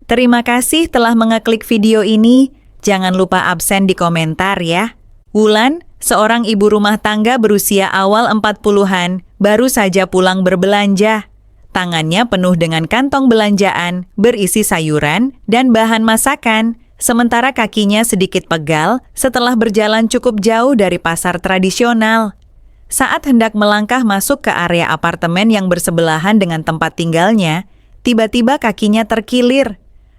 Terima kasih telah mengeklik video ini. Jangan lupa absen di komentar ya. Wulan, seorang ibu rumah tangga berusia awal 40-an, baru saja pulang berbelanja. Tangannya penuh dengan kantong belanjaan, berisi sayuran dan bahan masakan, sementara kakinya sedikit pegal setelah berjalan cukup jauh dari pasar tradisional. Saat hendak melangkah masuk ke area apartemen yang bersebelahan dengan tempat tinggalnya, tiba-tiba kakinya terkilir.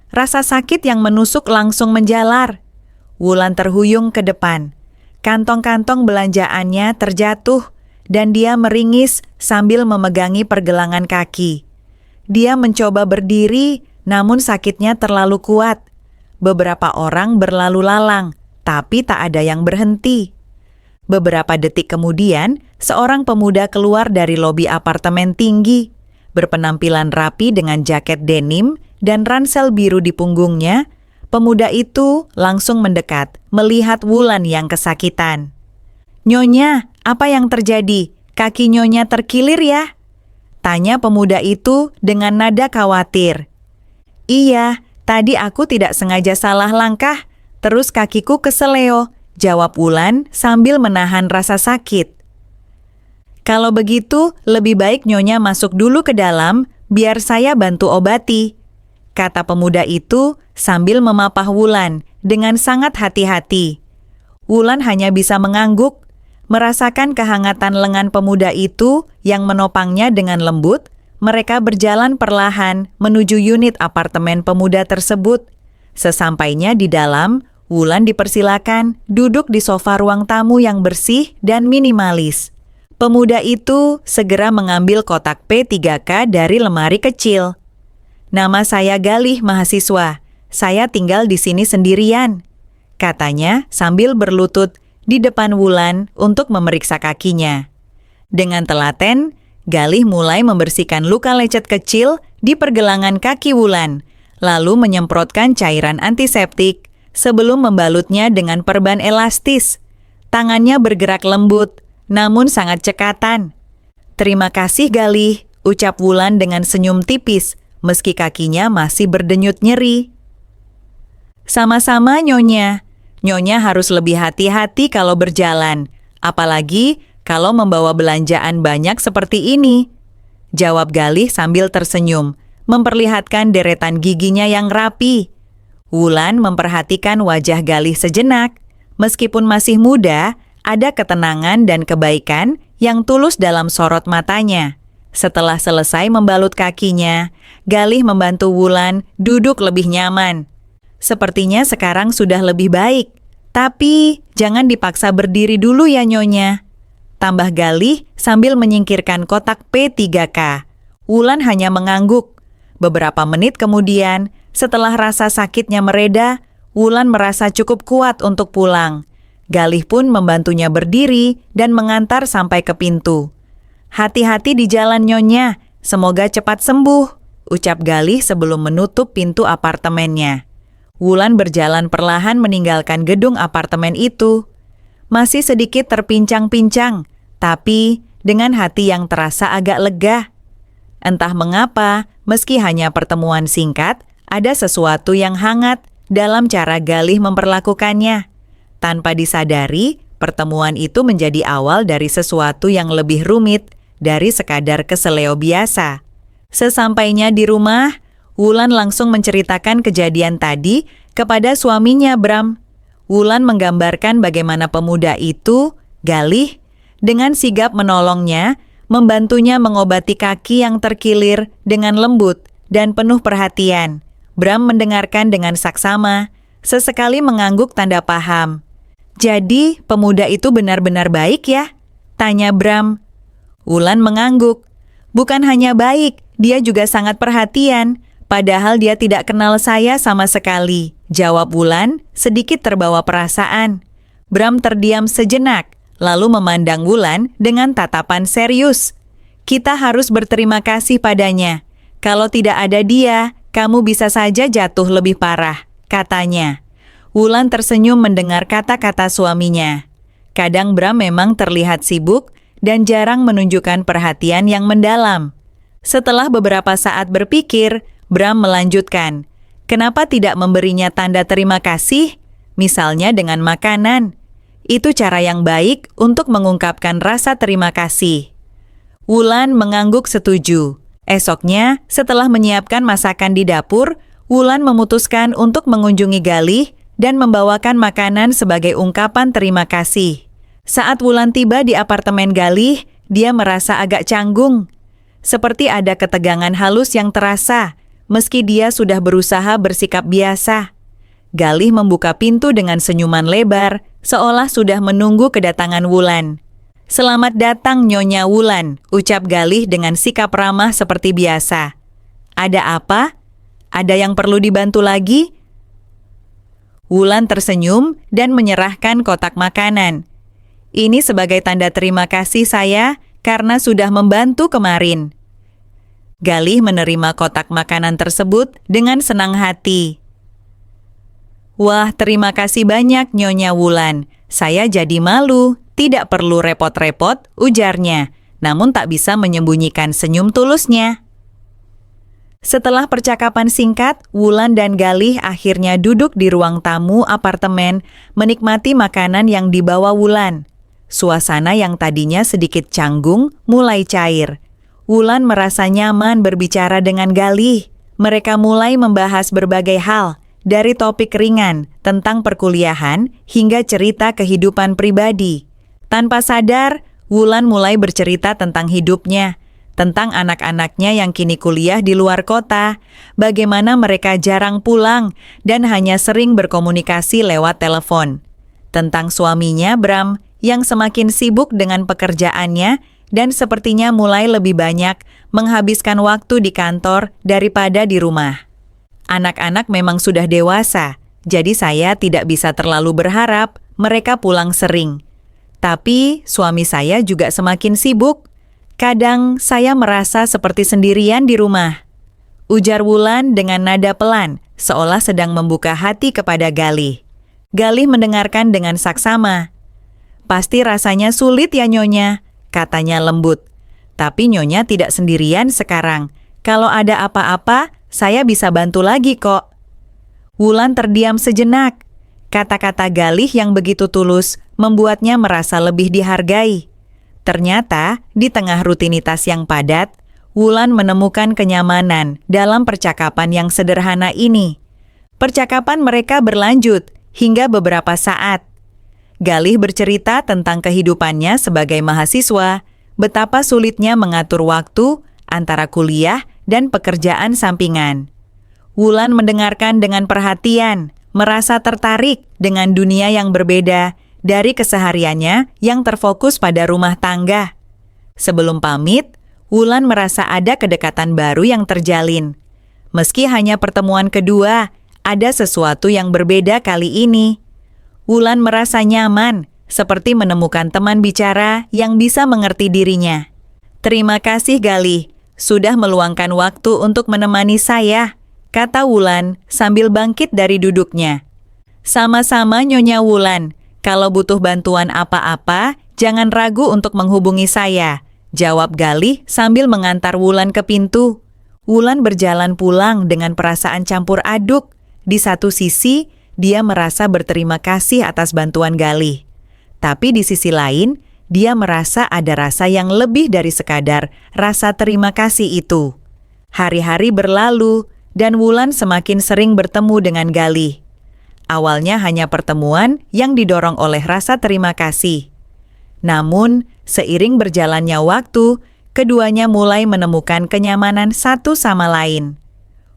Rasa sakit yang menusuk langsung menjalar. Wulan terhuyung ke depan. Kantong-kantong belanjaannya terjatuh dan dia meringis sambil memegangi pergelangan kaki. Dia mencoba berdiri, namun sakitnya terlalu kuat. Beberapa orang berlalu lalang, tapi tak ada yang berhenti. Beberapa detik kemudian, seorang pemuda keluar dari lobi apartemen tinggi, berpenampilan rapi dengan jaket denim dan ransel biru di punggungnya. Pemuda itu langsung mendekat, melihat Wulan yang kesakitan. "Nyonya, apa yang terjadi? Kaki Nyonya terkilir ya?" tanya pemuda itu dengan nada khawatir. "Iya, tadi aku tidak sengaja salah langkah, terus kakiku keseleo," jawab Wulan sambil menahan rasa sakit. "Kalau begitu, lebih baik Nyonya masuk dulu ke dalam, biar saya bantu obati," kata pemuda itu sambil memapah Wulan dengan sangat hati-hati. Wulan hanya bisa mengangguk, merasakan kehangatan lengan pemuda itu yang menopangnya dengan lembut. Mereka berjalan perlahan menuju unit apartemen pemuda tersebut. Sesampainya di dalam, Wulan dipersilakan duduk di sofa ruang tamu yang bersih dan minimalis. Pemuda itu segera mengambil kotak P3K dari lemari kecil. "Nama saya Galih, mahasiswa. Saya tinggal di sini sendirian," katanya sambil berlutut di depan Wulan untuk memeriksa kakinya. Dengan telaten, Galih mulai membersihkan luka lecet kecil di pergelangan kaki Wulan, lalu menyemprotkan cairan antiseptik sebelum membalutnya dengan perban elastis. Tangannya bergerak lembut, namun sangat cekatan. "Terima kasih, Galih," ucap Wulan dengan senyum tipis, meski kakinya masih berdenyut nyeri. "Sama-sama, Nyonya. Nyonya harus lebih hati-hati kalau berjalan, apalagi kalau membawa belanjaan banyak seperti ini," jawab Galih sambil tersenyum, memperlihatkan deretan giginya yang rapi. Wulan memperhatikan wajah Galih sejenak. Meskipun masih muda, ada ketenangan dan kebaikan yang tulus dalam sorot matanya. Setelah selesai membalut kakinya, Galih membantu Wulan duduk lebih nyaman. "Sepertinya sekarang sudah lebih baik, tapi jangan dipaksa berdiri dulu ya Nyonya," tambah Galih sambil menyingkirkan kotak P3K. Wulan hanya mengangguk. Beberapa menit kemudian, setelah rasa sakitnya mereda, Wulan merasa cukup kuat untuk pulang. Galih pun membantunya berdiri dan mengantar sampai ke pintu. "Hati-hati di jalan Nyonya, semoga cepat sembuh," ucap Galih sebelum menutup pintu apartemennya. Wulan berjalan perlahan meninggalkan gedung apartemen itu. Masih sedikit terpincang-pincang, tapi dengan hati yang terasa agak lega. Entah mengapa, meski hanya pertemuan singkat, ada sesuatu yang hangat dalam cara Galih memperlakukannya. Tanpa disadari, pertemuan itu menjadi awal dari sesuatu yang lebih rumit dari sekadar keseleo biasa. Sesampainya di rumah, Wulan langsung menceritakan kejadian tadi kepada suaminya Bram. Wulan menggambarkan bagaimana pemuda itu, Galih, dengan sigap menolongnya, membantunya mengobati kaki yang terkilir dengan lembut dan penuh perhatian. Bram mendengarkan dengan saksama, sesekali mengangguk tanda paham. "Jadi, pemuda itu benar-benar baik ya?" tanya Bram. Wulan mengangguk. "Bukan hanya baik, dia juga sangat perhatian. Padahal dia tidak kenal saya sama sekali," jawab Wulan sedikit terbawa perasaan. Bram terdiam sejenak, lalu memandang Wulan dengan tatapan serius. "Kita harus berterima kasih padanya. Kalau tidak ada dia, kamu bisa saja jatuh lebih parah," katanya. Wulan tersenyum mendengar kata-kata suaminya. Kadang Bram memang terlihat sibuk dan jarang menunjukkan perhatian yang mendalam. Setelah beberapa saat berpikir, Bram melanjutkan, Kenapa tidak memberinya tanda terima kasih? Misalnya dengan makanan. Itu cara yang baik untuk mengungkapkan rasa terima kasih. Wulan mengangguk setuju. Esoknya, setelah menyiapkan masakan di dapur, Wulan memutuskan untuk mengunjungi Galih dan membawakan makanan sebagai ungkapan terima kasih. Saat Wulan tiba di apartemen Galih, dia merasa agak canggung. Seperti ada ketegangan halus yang terasa, meski dia sudah berusaha bersikap biasa. Galih membuka pintu dengan senyuman lebar, seolah sudah menunggu kedatangan Wulan. "Selamat datang, Nyonya Wulan," ucap Galih dengan sikap ramah seperti biasa. "Ada apa? Ada yang perlu dibantu lagi?" Wulan tersenyum dan menyerahkan kotak makanan. "Ini sebagai tanda terima kasih saya karena sudah membantu kemarin." Galih menerima kotak makanan tersebut dengan senang hati. "Wah, terima kasih banyak, Nyonya Wulan. Saya jadi malu, tidak perlu repot-repot," ujarnya, namun tak bisa menyembunyikan senyum tulusnya. Setelah percakapan singkat, Wulan dan Galih akhirnya duduk di ruang tamu apartemen menikmati makanan yang dibawa Wulan. Suasana yang tadinya sedikit canggung mulai cair. Wulan merasa nyaman berbicara dengan Galih. Mereka mulai membahas berbagai hal, dari topik ringan tentang perkuliahan hingga cerita kehidupan pribadi. Tanpa sadar, Wulan mulai bercerita tentang hidupnya, tentang anak-anaknya yang kini kuliah di luar kota, bagaimana mereka jarang pulang dan hanya sering berkomunikasi lewat telepon. Tentang suaminya, Bram, yang semakin sibuk dengan pekerjaannya dan sepertinya mulai lebih banyak menghabiskan waktu di kantor daripada di rumah. Anak-anak memang sudah dewasa, jadi saya tidak bisa terlalu berharap mereka pulang sering. Tapi suami saya juga semakin sibuk. Kadang saya merasa seperti sendirian di rumah, ujar Wulan dengan nada pelan, seolah sedang membuka hati kepada Galih. Galih mendengarkan dengan saksama. "Pasti rasanya sulit ya, Nyonya," katanya lembut. "Tapi Nyonya tidak sendirian sekarang. Kalau ada apa-apa, saya bisa bantu lagi kok." Wulan terdiam sejenak. Kata-kata Galih yang begitu tulus membuatnya merasa lebih dihargai. Ternyata, di tengah rutinitas yang padat, Wulan menemukan kenyamanan dalam percakapan yang sederhana ini. Percakapan mereka berlanjut hingga beberapa saat. Galih bercerita tentang kehidupannya sebagai mahasiswa, betapa sulitnya mengatur waktu antara kuliah dan pekerjaan sampingan. Wulan mendengarkan dengan perhatian, merasa tertarik dengan dunia yang berbeda dari kesehariannya yang terfokus pada rumah tangga. Sebelum pamit, Wulan merasa ada kedekatan baru yang terjalin. Meski hanya pertemuan kedua, ada sesuatu yang berbeda kali ini. Wulan merasa nyaman, seperti menemukan teman bicara yang bisa mengerti dirinya. "Terima kasih Galih, sudah meluangkan waktu untuk menemani saya," kata Wulan sambil bangkit dari duduknya. "Sama-sama Nyonya Wulan, kalau butuh bantuan apa-apa, jangan ragu untuk menghubungi saya," jawab Galih sambil mengantar Wulan ke pintu. Wulan berjalan pulang dengan perasaan campur aduk. Di satu sisi, dia merasa berterima kasih atas bantuan Galih. Tapi di sisi lain, dia merasa ada rasa yang lebih dari sekadar rasa terima kasih itu. Hari-hari berlalu, dan Wulan semakin sering bertemu dengan Galih. Awalnya hanya pertemuan yang didorong oleh rasa terima kasih. Namun, seiring berjalannya waktu, keduanya mulai menemukan kenyamanan satu sama lain.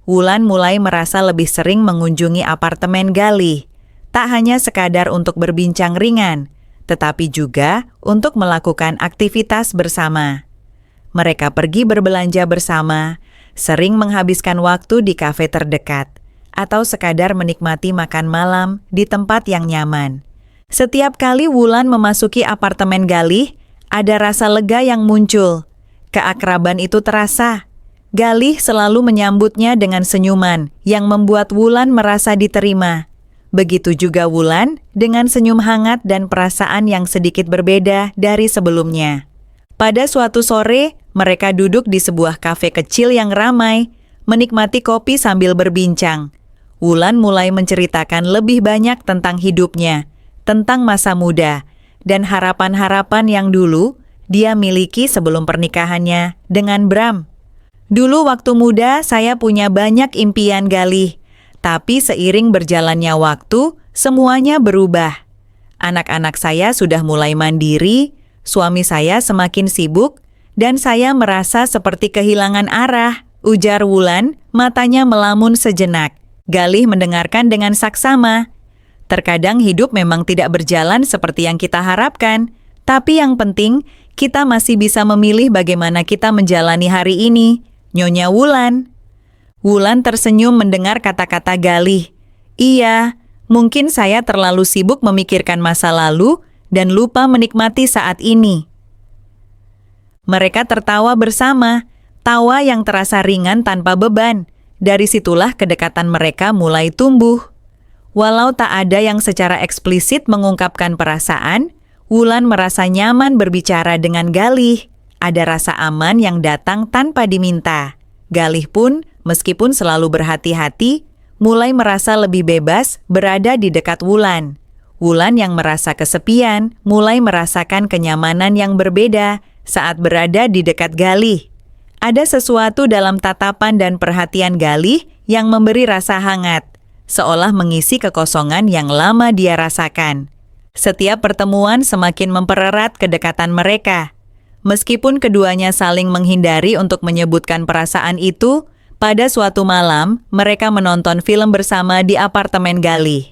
Wulan mulai merasa lebih sering mengunjungi apartemen Galih, tak hanya sekadar untuk berbincang ringan, tetapi juga untuk melakukan aktivitas bersama. Mereka pergi berbelanja bersama, sering menghabiskan waktu di kafe terdekat, atau sekadar menikmati makan malam di tempat yang nyaman. Setiap kali Wulan memasuki apartemen Galih, ada rasa lega yang muncul. Keakraban itu terasa. Galih selalu menyambutnya dengan senyuman yang membuat Wulan merasa diterima. Begitu juga Wulan dengan senyum hangat dan perasaan yang sedikit berbeda dari sebelumnya. Pada suatu sore, mereka duduk di sebuah kafe kecil yang ramai, menikmati kopi sambil berbincang. Wulan mulai menceritakan lebih banyak tentang hidupnya, tentang masa muda, dan harapan-harapan yang dulu dia miliki sebelum pernikahannya dengan Bram. Dulu waktu muda saya punya banyak impian, Galih. Tapi seiring berjalannya waktu, semuanya berubah. Anak-anak saya sudah mulai mandiri, suami saya semakin sibuk, dan saya merasa seperti kehilangan arah, ujar Wulan, matanya melamun sejenak. Galih mendengarkan dengan saksama. Terkadang hidup memang tidak berjalan seperti yang kita harapkan, tapi yang penting kita masih bisa memilih bagaimana kita menjalani hari ini, Nyonya Wulan. Wulan tersenyum mendengar kata-kata Galih. Iya, mungkin saya terlalu sibuk memikirkan masa lalu dan lupa menikmati saat ini. Mereka tertawa bersama, tawa yang terasa ringan tanpa beban. Dari situlah kedekatan mereka mulai tumbuh. Walau tak ada yang secara eksplisit mengungkapkan perasaan, Wulan merasa nyaman berbicara dengan Galih. Ada rasa aman yang datang tanpa diminta. Galih pun, meskipun selalu berhati-hati, mulai merasa lebih bebas berada di dekat Wulan. Wulan yang merasa kesepian, mulai merasakan kenyamanan yang berbeda saat berada di dekat Galih. Ada sesuatu dalam tatapan dan perhatian Galih yang memberi rasa hangat, seolah mengisi kekosongan yang lama dia rasakan. Setiap pertemuan semakin mempererat kedekatan mereka. Meskipun keduanya saling menghindari untuk menyebutkan perasaan itu, pada suatu malam mereka menonton film bersama di apartemen Galih.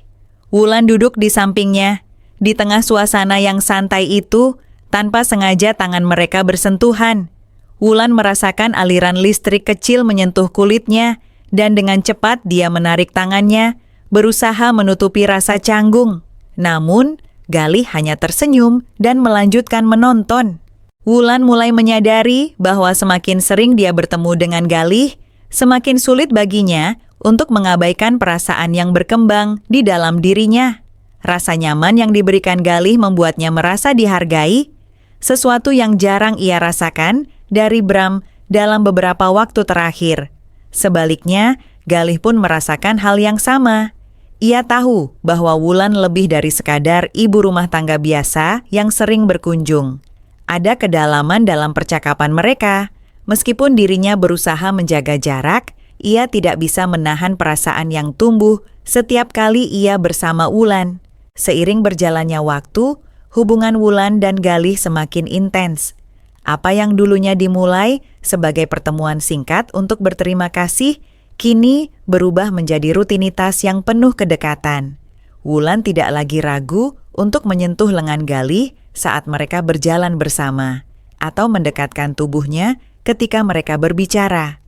Wulan duduk di sampingnya. Di tengah suasana yang santai itu, tanpa sengaja tangan mereka bersentuhan. Wulan merasakan aliran listrik kecil menyentuh kulitnya, dan dengan cepat dia menarik tangannya, berusaha menutupi rasa canggung. Namun, Galih hanya tersenyum dan melanjutkan menonton. Wulan mulai menyadari bahwa semakin sering dia bertemu dengan Galih, semakin sulit baginya untuk mengabaikan perasaan yang berkembang di dalam dirinya. Rasa nyaman yang diberikan Galih membuatnya merasa dihargai, sesuatu yang jarang ia rasakan dari Bram dalam beberapa waktu terakhir. Sebaliknya, Galih pun merasakan hal yang sama. Ia tahu bahwa Wulan lebih dari sekadar ibu rumah tangga biasa yang sering berkunjung. Ada kedalaman dalam percakapan mereka. Meskipun dirinya berusaha menjaga jarak, ia tidak bisa menahan perasaan yang tumbuh setiap kali ia bersama Wulan. Seiring berjalannya waktu, hubungan Wulan dan Galih semakin intens. Apa yang dulunya dimulai sebagai pertemuan singkat untuk berterima kasih, kini berubah menjadi rutinitas yang penuh kedekatan. Wulan tidak lagi ragu untuk menyentuh lengan Galih saat mereka berjalan bersama, atau mendekatkan tubuhnya ketika mereka berbicara.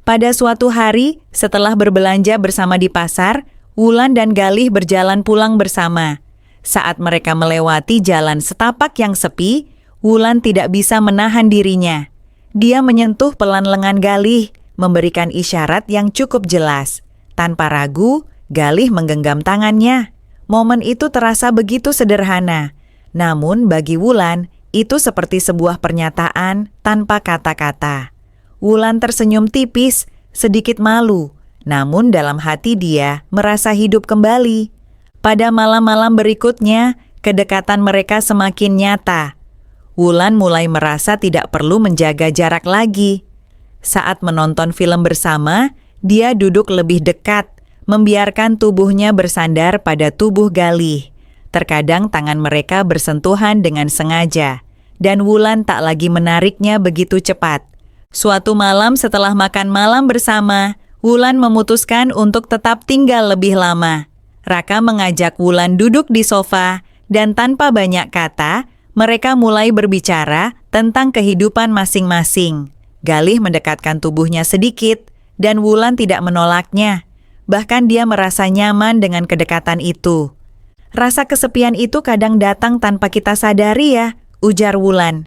Pada suatu hari, setelah berbelanja bersama di pasar, Wulan dan Galih berjalan pulang bersama. Saat mereka melewati jalan setapak yang sepi, Wulan tidak bisa menahan dirinya. Dia menyentuh pelan lengan Galih, memberikan isyarat yang cukup jelas. Tanpa ragu, Galih menggenggam tangannya. Momen itu terasa begitu sederhana. Namun bagi Wulan, itu seperti sebuah pernyataan tanpa kata-kata. Wulan tersenyum tipis, sedikit malu, namun dalam hati dia merasa hidup kembali. Pada malam-malam berikutnya, kedekatan mereka semakin nyata. Wulan mulai merasa tidak perlu menjaga jarak lagi. Saat menonton film bersama, dia duduk lebih dekat, membiarkan tubuhnya bersandar pada tubuh Galih. Terkadang tangan mereka bersentuhan dengan sengaja, dan Wulan tak lagi menariknya begitu cepat. Suatu malam setelah makan malam bersama, Wulan memutuskan untuk tetap tinggal lebih lama. Raka mengajak Wulan duduk di sofa, dan tanpa banyak kata, mereka mulai berbicara tentang kehidupan masing-masing. Galih mendekatkan tubuhnya sedikit, dan Wulan tidak menolaknya. Bahkan dia merasa nyaman dengan kedekatan itu. Rasa kesepian itu kadang datang tanpa kita sadari ya, ujar Wulan.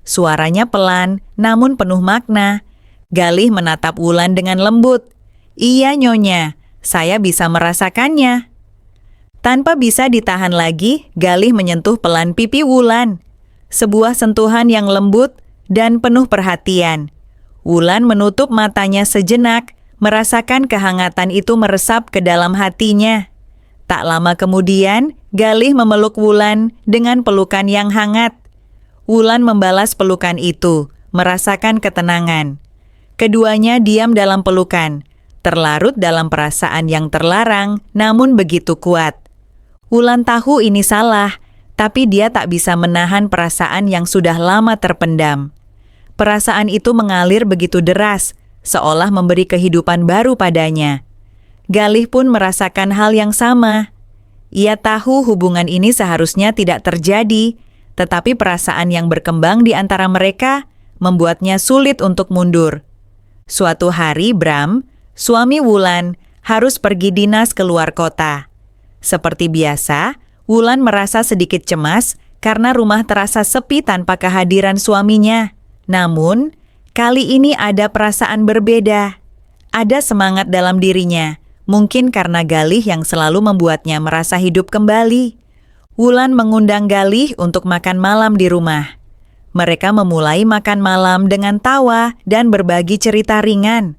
Suaranya pelan, namun penuh makna. Galih menatap Wulan dengan lembut. Iya Nyonya, saya bisa merasakannya. Tanpa bisa ditahan lagi, Galih menyentuh pelan pipi Wulan. Sebuah sentuhan yang lembut dan penuh perhatian. Wulan menutup matanya sejenak, Merasakan kehangatan itu meresap ke dalam hatinya. Tak lama kemudian, Galih memeluk Wulan dengan pelukan yang hangat. Wulan membalas pelukan itu, merasakan ketenangan. Keduanya diam dalam pelukan, terlarut dalam perasaan yang terlarang namun begitu kuat. Wulan tahu ini salah, tapi dia tak bisa menahan perasaan yang sudah lama terpendam. Perasaan itu mengalir begitu deras, seolah memberi kehidupan baru padanya. Galih pun merasakan hal yang sama. Ia tahu hubungan ini seharusnya tidak terjadi, tetapi perasaan yang berkembang di antara mereka membuatnya sulit untuk mundur. Suatu hari Bram, suami Wulan, harus pergi dinas keluar kota. Seperti biasa, Wulan merasa sedikit cemas karena rumah terasa sepi tanpa kehadiran suaminya. Namun, kali ini ada perasaan berbeda. Ada semangat dalam dirinya, mungkin karena Galih yang selalu membuatnya merasa hidup kembali. Wulan mengundang Galih untuk makan malam di rumah. Mereka memulai makan malam dengan tawa dan berbagi cerita ringan.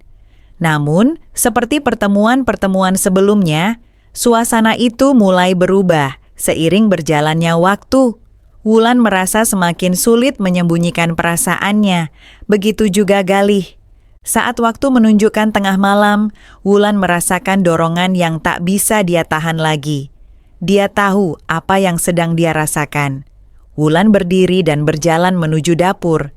Namun, seperti pertemuan-pertemuan sebelumnya, suasana itu mulai berubah seiring berjalannya waktu. Wulan merasa semakin sulit menyembunyikan perasaannya, begitu juga Galih. Saat waktu menunjukkan tengah malam, Wulan merasakan dorongan yang tak bisa dia tahan lagi. Dia tahu apa yang sedang dia rasakan. Wulan berdiri dan berjalan menuju dapur.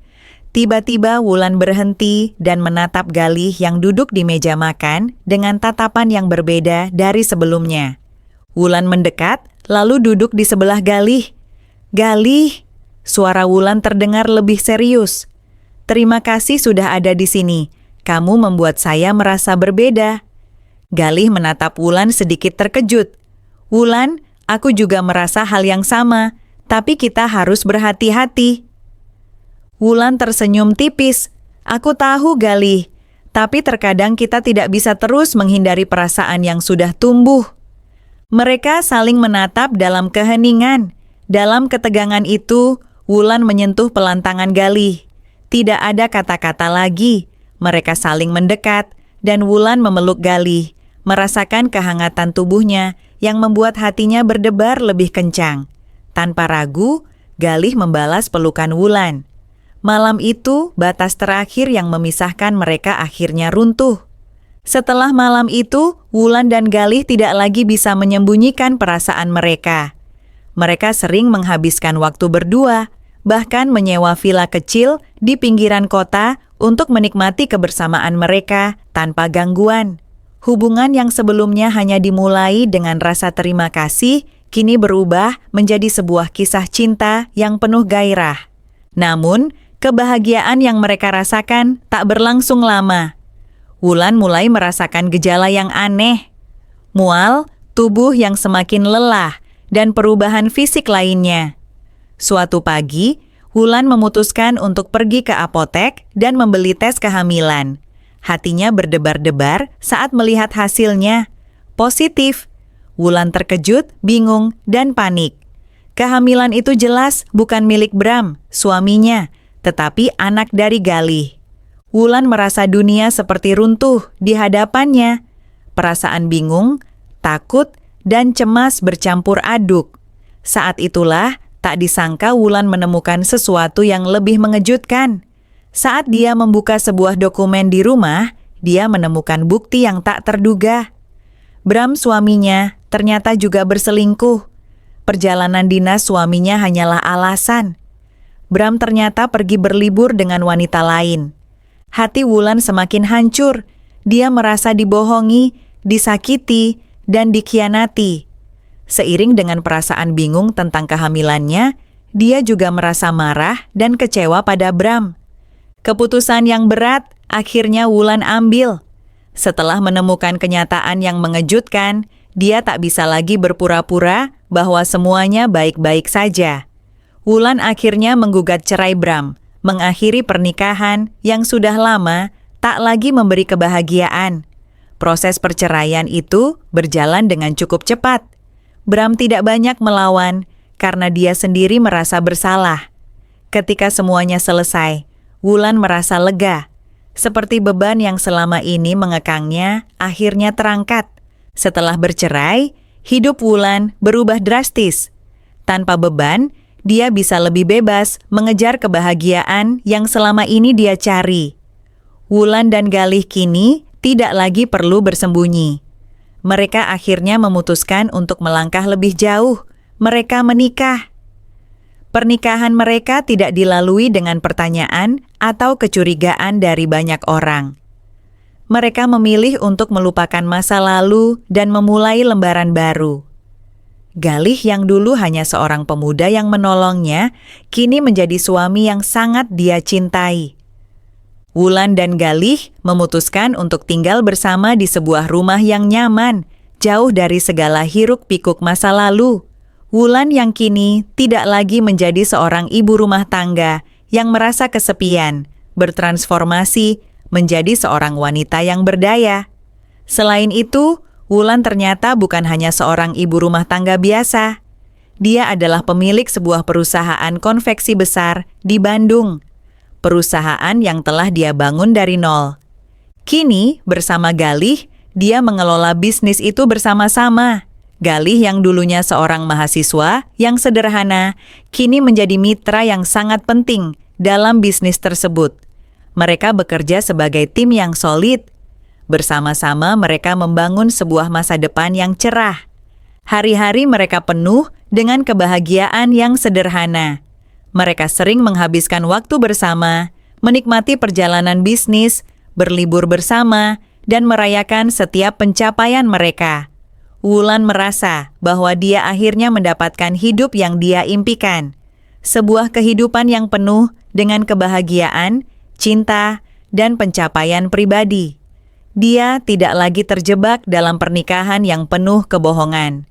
Tiba-tiba Wulan berhenti dan menatap Galih yang duduk di meja makan dengan tatapan yang berbeda dari sebelumnya. Wulan mendekat, lalu duduk di sebelah Galih. "Galih," suara Wulan terdengar lebih serius. "Terima kasih sudah ada di sini. Kamu membuat saya merasa berbeda." Galih menatap Wulan sedikit terkejut. "Wulan, aku juga merasa hal yang sama, tapi kita harus berhati-hati." Wulan tersenyum tipis. "Aku tahu, Galih, tapi terkadang kita tidak bisa terus menghindari perasaan yang sudah tumbuh." Mereka saling menatap dalam keheningan. Dalam ketegangan itu, Wulan menyentuh pelantangan Galih. Tidak ada kata-kata lagi. Mereka saling mendekat, dan Wulan memeluk Galih, merasakan kehangatan tubuhnya yang membuat hatinya berdebar lebih kencang. Tanpa ragu, Galih membalas pelukan Wulan. Malam itu, batas terakhir yang memisahkan mereka akhirnya runtuh. Setelah malam itu, Wulan dan Galih tidak lagi bisa menyembunyikan perasaan mereka. Mereka sering menghabiskan waktu berdua, bahkan menyewa villa kecil di pinggiran kota untuk menikmati kebersamaan mereka tanpa gangguan. Hubungan yang sebelumnya hanya dimulai dengan rasa terima kasih, kini berubah menjadi sebuah kisah cinta yang penuh gairah. Namun, kebahagiaan yang mereka rasakan tak berlangsung lama. Wulan mulai merasakan gejala yang aneh. Mual, tubuh yang semakin lelah, dan perubahan fisik lainnya. Suatu pagi, Wulan memutuskan untuk pergi ke apotek dan membeli tes kehamilan. Hatinya berdebar-debar saat melihat hasilnya. Positif. Wulan terkejut, bingung, dan panik. Kehamilan itu jelas bukan milik Bram, suaminya, tetapi anak dari Galih. Wulan merasa dunia seperti runtuh di hadapannya. Perasaan bingung, takut, dan cemas bercampur aduk. Saat itulah, tak disangka Wulan menemukan sesuatu yang lebih mengejutkan. Saat dia membuka sebuah dokumen di rumah, dia menemukan bukti yang tak terduga. Bram suaminya ternyata juga berselingkuh. Perjalanan dinas suaminya hanyalah alasan. Bram ternyata pergi berlibur dengan wanita lain. Hati Wulan semakin hancur. Dia merasa dibohongi, disakiti, dan dikhianati. Seiring dengan perasaan bingung tentang kehamilannya, dia juga merasa marah dan kecewa pada Bram. Keputusan yang berat akhirnya Wulan ambil. Setelah menemukan kenyataan yang mengejutkan, dia tak bisa lagi berpura-pura bahwa semuanya baik-baik saja. Wulan akhirnya menggugat cerai Bram, mengakhiri pernikahan yang sudah lama tak lagi memberi kebahagiaan. Proses perceraian itu berjalan dengan cukup cepat. Bram tidak banyak melawan karena dia sendiri merasa bersalah. Ketika semuanya selesai, Wulan merasa lega. Seperti beban yang selama ini mengekangnya, akhirnya terangkat. Setelah bercerai, hidup Wulan berubah drastis. Tanpa beban, dia bisa lebih bebas mengejar kebahagiaan yang selama ini dia cari. Wulan dan Galih kini tidak lagi perlu bersembunyi. Mereka akhirnya memutuskan untuk melangkah lebih jauh. Mereka menikah. Pernikahan mereka tidak dilalui dengan pertanyaan atau kecurigaan dari banyak orang. Mereka memilih untuk melupakan masa lalu dan memulai lembaran baru. Galih yang dulu hanya seorang pemuda yang menolongnya, kini menjadi suami yang sangat dia cintai. Wulan dan Galih memutuskan untuk tinggal bersama di sebuah rumah yang nyaman, jauh dari segala hiruk-pikuk masa lalu. Wulan yang kini tidak lagi menjadi seorang ibu rumah tangga yang merasa kesepian, bertransformasi menjadi seorang wanita yang berdaya. Selain itu, Wulan ternyata bukan hanya seorang ibu rumah tangga biasa. Dia adalah pemilik sebuah perusahaan konveksi besar di Bandung. Perusahaan yang telah dia bangun dari nol. Kini, bersama Galih, dia mengelola bisnis itu bersama-sama. Galih yang dulunya seorang mahasiswa yang sederhana, kini menjadi mitra yang sangat penting dalam bisnis tersebut. Mereka bekerja sebagai tim yang solid. Bersama-sama mereka membangun sebuah masa depan yang cerah. Hari-hari mereka penuh dengan kebahagiaan yang sederhana. Mereka sering menghabiskan waktu bersama, menikmati perjalanan bisnis, berlibur bersama, dan merayakan setiap pencapaian mereka. Wulan merasa bahwa dia akhirnya mendapatkan hidup yang dia impikan. Sebuah kehidupan yang penuh dengan kebahagiaan, cinta, dan pencapaian pribadi. Dia tidak lagi terjebak dalam pernikahan yang penuh kebohongan.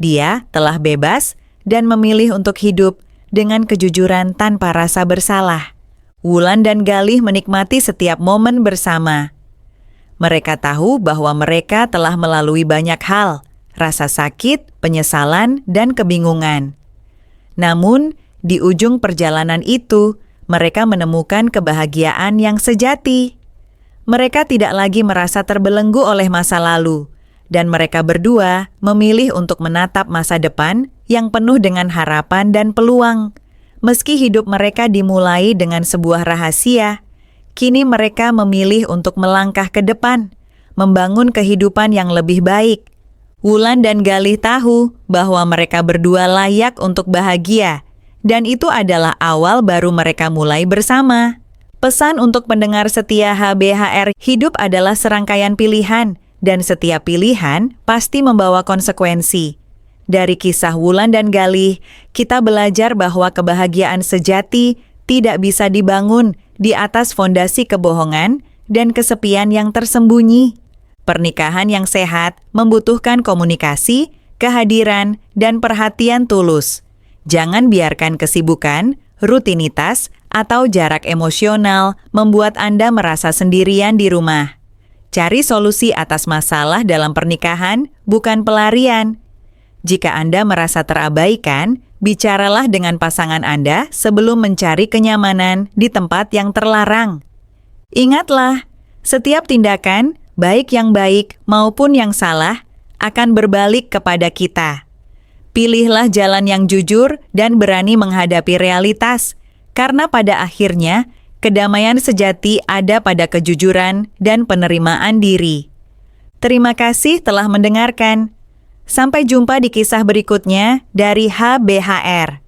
Dia telah bebas dan memilih untuk hidup dengan kejujuran tanpa rasa bersalah. Wulan dan Galih menikmati setiap momen bersama. Mereka tahu bahwa mereka telah melalui banyak hal, rasa sakit, penyesalan, dan kebingungan. Namun, di ujung perjalanan itu, mereka menemukan kebahagiaan yang sejati. Mereka tidak lagi merasa terbelenggu oleh masa lalu, dan mereka berdua memilih untuk menatap masa depan yang penuh dengan harapan dan peluang. Meski hidup mereka dimulai dengan sebuah rahasia, kini mereka memilih untuk melangkah ke depan, membangun kehidupan yang lebih baik. Wulan dan Galih tahu bahwa mereka berdua layak untuk bahagia, dan itu adalah awal baru mereka mulai bersama. Pesan untuk pendengar setia HBHR, hidup adalah serangkaian pilihan, dan setiap pilihan pasti membawa konsekuensi. Dari kisah Wulan dan Galih, kita belajar bahwa kebahagiaan sejati tidak bisa dibangun di atas fondasi kebohongan dan kesepian yang tersembunyi. Pernikahan yang sehat membutuhkan komunikasi, kehadiran, dan perhatian tulus. Jangan biarkan kesibukan, rutinitas, atau jarak emosional membuat Anda merasa sendirian di rumah. Cari solusi atas masalah dalam pernikahan, bukan pelarian. Jika Anda merasa terabaikan, bicaralah dengan pasangan Anda sebelum mencari kenyamanan di tempat yang terlarang. Ingatlah, setiap tindakan, baik yang baik maupun yang salah, akan berbalik kepada kita. Pilihlah jalan yang jujur dan berani menghadapi realitas, karena pada akhirnya, kedamaian sejati ada pada kejujuran dan penerimaan diri. Terima kasih telah mendengarkan. Sampai jumpa di kisah berikutnya dari HBHR.